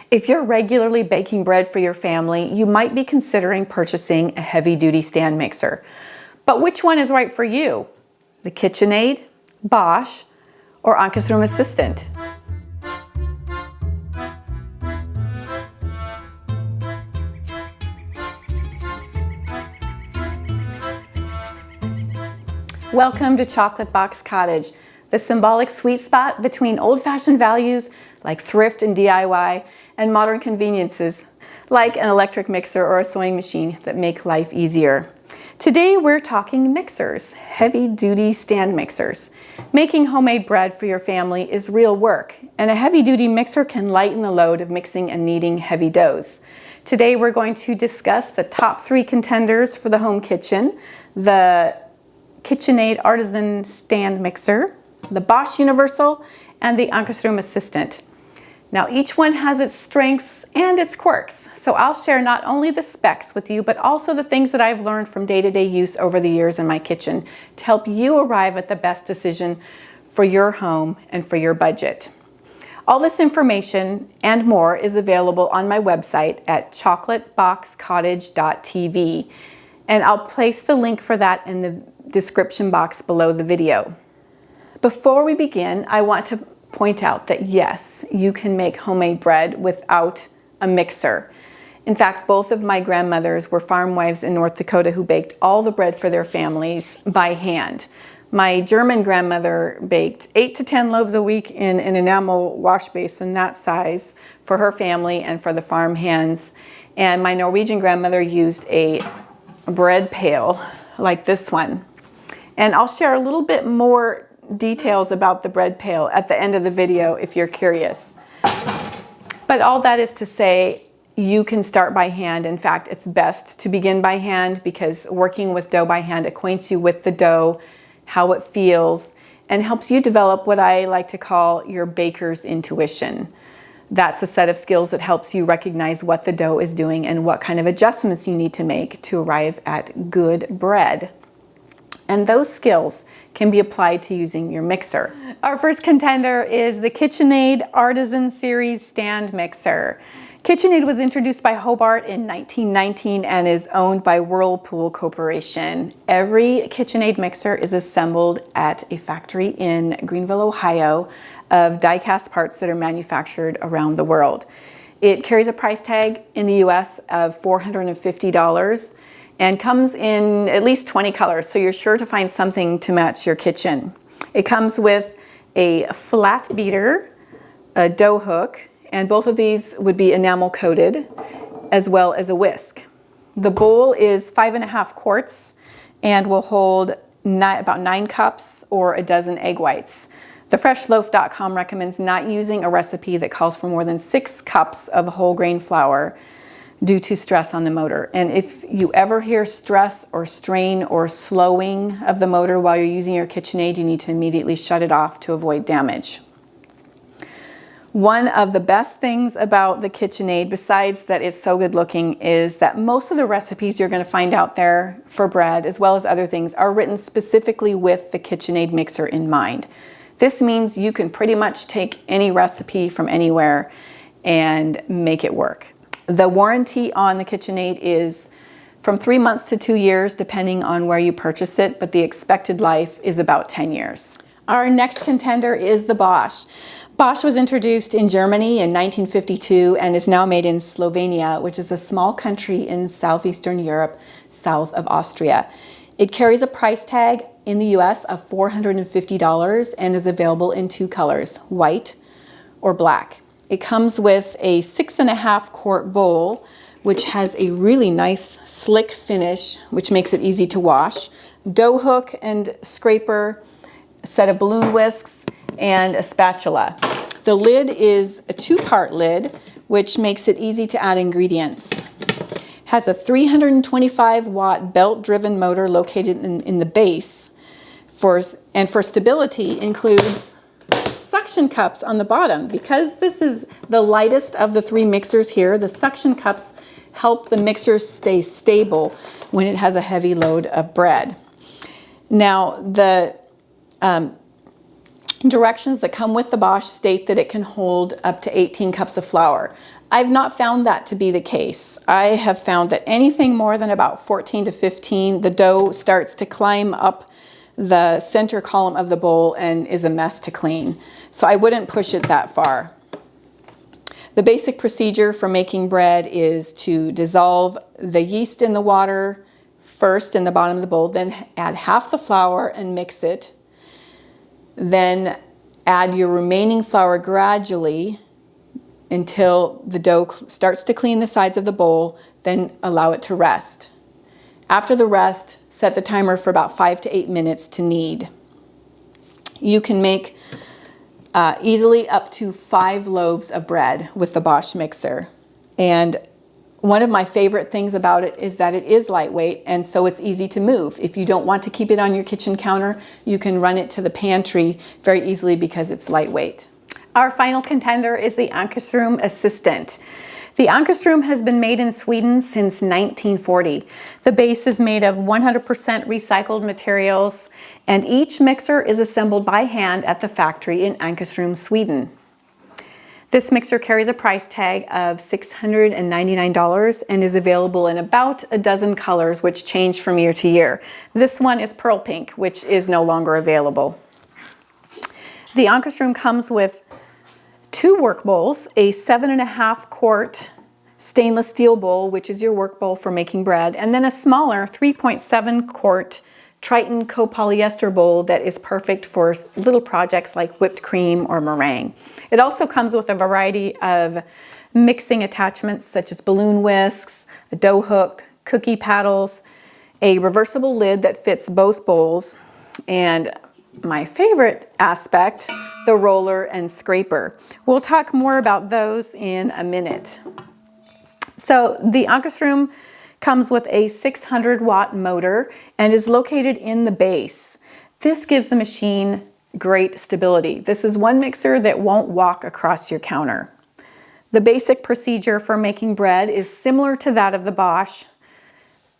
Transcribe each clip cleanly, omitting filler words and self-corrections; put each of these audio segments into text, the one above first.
If you're regularly baking bread for your family, you might be considering purchasing a heavy-duty stand mixer. But which one is right for you? The KitchenAid, Bosch, or Ankarsrum Assistent? Welcome to Chocolate Box Cottage, the symbolic sweet spot between old-fashioned values like thrift and DIY and modern conveniences like an electric mixer or a sewing machine that make life easier. Today we're talking mixers, heavy-duty stand mixers. Making homemade bread for your family is real work, and a heavy-duty mixer can lighten the load of mixing and kneading heavy doughs. Today we're going to discuss the top 3 contenders for the home kitchen: the KitchenAid Artisan stand mixer, the Bosch Universal, and the Ankarsrum Assistent. Now each one has its strengths and its quirks, so I'll share not only the specs with you, but also the things that I've learned from day-to-day use over the years in my kitchen to help you arrive at the best decision for your home and for your budget. All this information and more is available on my website at chocolateboxcottage.tv, and I'll place the link for that in the description box below the video. Before we begin, I want to point out that yes, you can make homemade bread without a mixer. In fact, both of my grandmothers were farm wives in North Dakota who baked all the bread for their families by hand. My German grandmother baked 8 to 10 loaves a week in an enamel wash basin that size for her family and for the farm hands. And my Norwegian grandmother used a bread pail like this one. And I'll share a little bit more details about the bread pail at the end of the video if you're curious. But all that is to say, you can start by hand. In fact, it's best to begin by hand because working with dough by hand acquaints you with the dough, how it feels, and helps you develop what I like to call your baker's intuition. That's a set of skills that helps you recognize what the dough is doing and what kind of adjustments you need to make to arrive at good bread. And those skills can be applied to using your mixer. Our first contender is the KitchenAid Artisan Series Stand Mixer. KitchenAid was introduced by Hobart in 1919 and is owned by Whirlpool Corporation. Every KitchenAid mixer is assembled at a factory in Greenville, Ohio, of die-cast parts that are manufactured around the world. It carries a price tag in the US of $450 and comes in at least 20 colors, so you're sure to find something to match your kitchen. It comes with a flat beater, a dough hook, and both of these would be enamel coated, as well as a whisk. The bowl is 5.5 quarts and will hold about 9 cups or a dozen egg whites. TheFreshLoaf.com recommends not using a recipe that calls for more than 6 cups of whole grain flour due to stress on the motor. And if you ever hear stress or strain or slowing of the motor while you're using your KitchenAid, you need to immediately shut it off to avoid damage. One of the best things about the KitchenAid, besides that it's so good looking, is that most of the recipes you're going to find out there for bread, as well as other things, are written specifically with the KitchenAid mixer in mind. This means you can pretty much take any recipe from anywhere and make it work. The warranty on the KitchenAid is from 3 months to 2 years, depending on where you purchase it, but the expected life is about 10 years. Our next contender is the Bosch. Bosch was introduced in Germany in 1952 and is now made in Slovenia, which is a small country in southeastern Europe, south of Austria. It carries a price tag in the US of $450 and is available in 2 colors, white or black. It comes with a 6.5 quart bowl, which has a really nice slick finish, which makes it easy to wash, dough hook and scraper, a set of balloon whisks, and a spatula. The lid is a 2-part lid, which makes it easy to add ingredients. Has a 325 watt belt-driven motor located in the base, for stability includes suction cups on the bottom. Because this is the lightest of the 3 mixers here, the suction cups help the mixer stay stable when it has a heavy load of bread. Now, the Directions that come with the Bosch state that it can hold up to 18 cups of flour. I've not found that to be the case. I have found that anything more than about 14 to 15, the dough starts to climb up the center column of the bowl and is a mess to clean. So I wouldn't push it that far. The basic procedure for making bread is to dissolve the yeast in the water first in the bottom of the bowl, then add half the flour and mix it. Then add your remaining flour gradually until the dough starts to clean the sides of the bowl, then allow it to rest. After the rest, set the timer for about 5 to 8 minutes to knead. You can make easily up to 5 loaves of bread with the Bosch mixer. And one of my favorite things about it is that it is lightweight, and so it's easy to move. If you don't want to keep it on your kitchen counter, you can run it to the pantry very easily because it's lightweight. Our final contender is the Ankarsrum Assistent. The Ankarsrum has been made in Sweden since 1940. The base is made of 100% recycled materials, and each mixer is assembled by hand at the factory in Ankarsrum, Sweden. This mixer carries a price tag of $699 and is available in about a dozen colors, which change from year to year. This one is pearl pink, which is no longer available. The Ankarsrum comes with 2 work bowls, a 7.5 quart stainless steel bowl, which is your work bowl for making bread, and then a smaller 3.7 quart Triton copolyester bowl that is perfect for little projects like whipped cream or meringue. It also comes with a variety of mixing attachments such as balloon whisks, a dough hook, cookie paddles, a reversible lid that fits both bowls, and my favorite aspect, the roller and scraper. We'll talk more about those in a minute. So the Ankarsrum comes with a 600-watt motor and is located in the base. This gives the machine great stability. This is one mixer that won't walk across your counter. The basic procedure for making bread is similar to that of the Bosch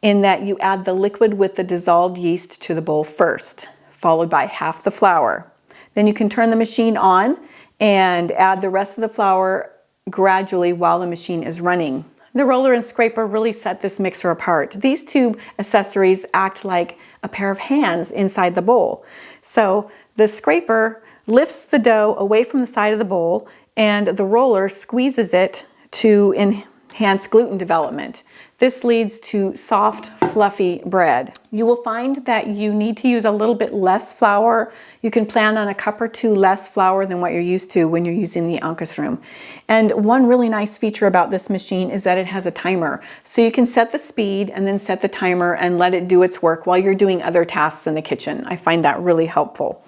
in that you add the liquid with the dissolved yeast to the bowl first, followed by half the flour. Then you can turn the machine on and add the rest of the flour gradually while the machine is running. The roller and scraper really set this mixer apart. These 2 accessories act like a pair of hands inside the bowl. So the scraper lifts the dough away from the side of the bowl, and the roller squeezes it to enhance gluten development. This leads to soft, fluffy bread. You will find that you need to use a little bit less flour. You can plan on a cup or 2 less flour than what you're used to when you're using the Ankarsrum. And one really nice feature about this machine is that it has a timer. So you can set the speed and then set the timer and let it do its work while you're doing other tasks in the kitchen. I find that really helpful.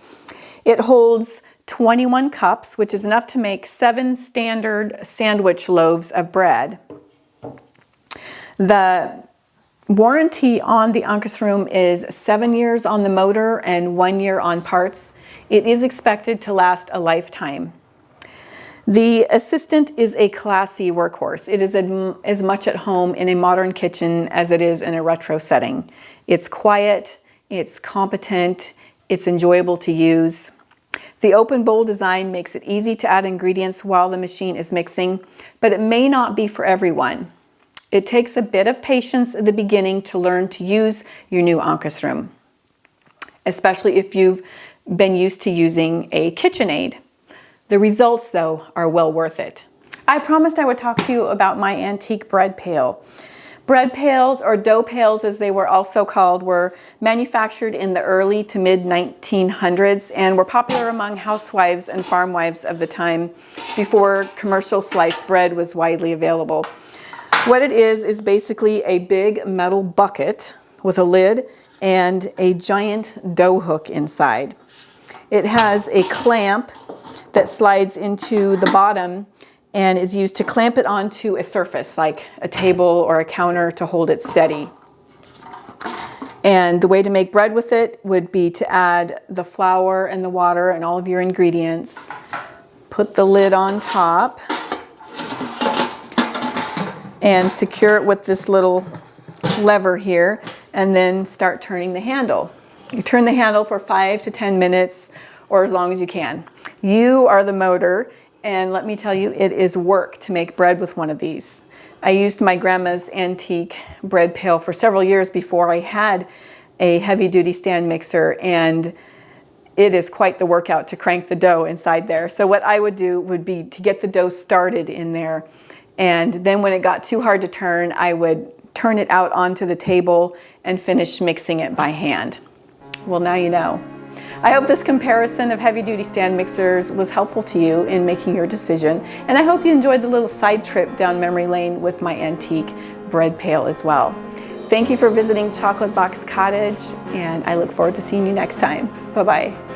It holds 21 cups, which is enough to make 7 standard sandwich loaves of bread. The warranty on the Ankarsrum is 7 years on the motor and 1 year on parts. It is expected to last a lifetime. The Assistent is a classy workhorse. It is as much at home in a modern kitchen as it is in a retro setting. It's quiet, it's competent, it's enjoyable to use. The open bowl design makes it easy to add ingredients while the machine is mixing, but it may not be for everyone. It takes a bit of patience at the beginning to learn to use your new Ankarsrum, especially if you've been used to using a KitchenAid. The results, though, are well worth it. I promised I would talk to you about my antique bread pail. Bread pails, or dough pails as they were also called, were manufactured in the early to mid 1900s and were popular among housewives and farm wives of the time before commercial sliced bread was widely available. What it is basically a big metal bucket with a lid and a giant dough hook inside. It has a clamp that slides into the bottom and is used to clamp it onto a surface like a table or a counter to hold it steady. And the way to make bread with it would be to add the flour and the water and all of your ingredients, put the lid on top, and secure it with this little lever here, and then start turning the handle. You turn the handle for 5 to 10 minutes or as long as you can. You are the motor, and let me tell you, it is work to make bread with one of these. I used my grandma's antique bread pail for several years before I had a heavy-duty stand mixer, and it is quite the workout to crank the dough inside there. So what I would do would be to get the dough started in there, and then when it got too hard to turn, I would turn it out onto the table and finish mixing it by hand. Well, now you know. I hope this comparison of heavy-duty stand mixers was helpful to you in making your decision, and I hope you enjoyed the little side trip down memory lane with my antique bread pail as well. Thank you for visiting Chocolate Box Cottage, and I look forward to seeing you next time. Bye-bye.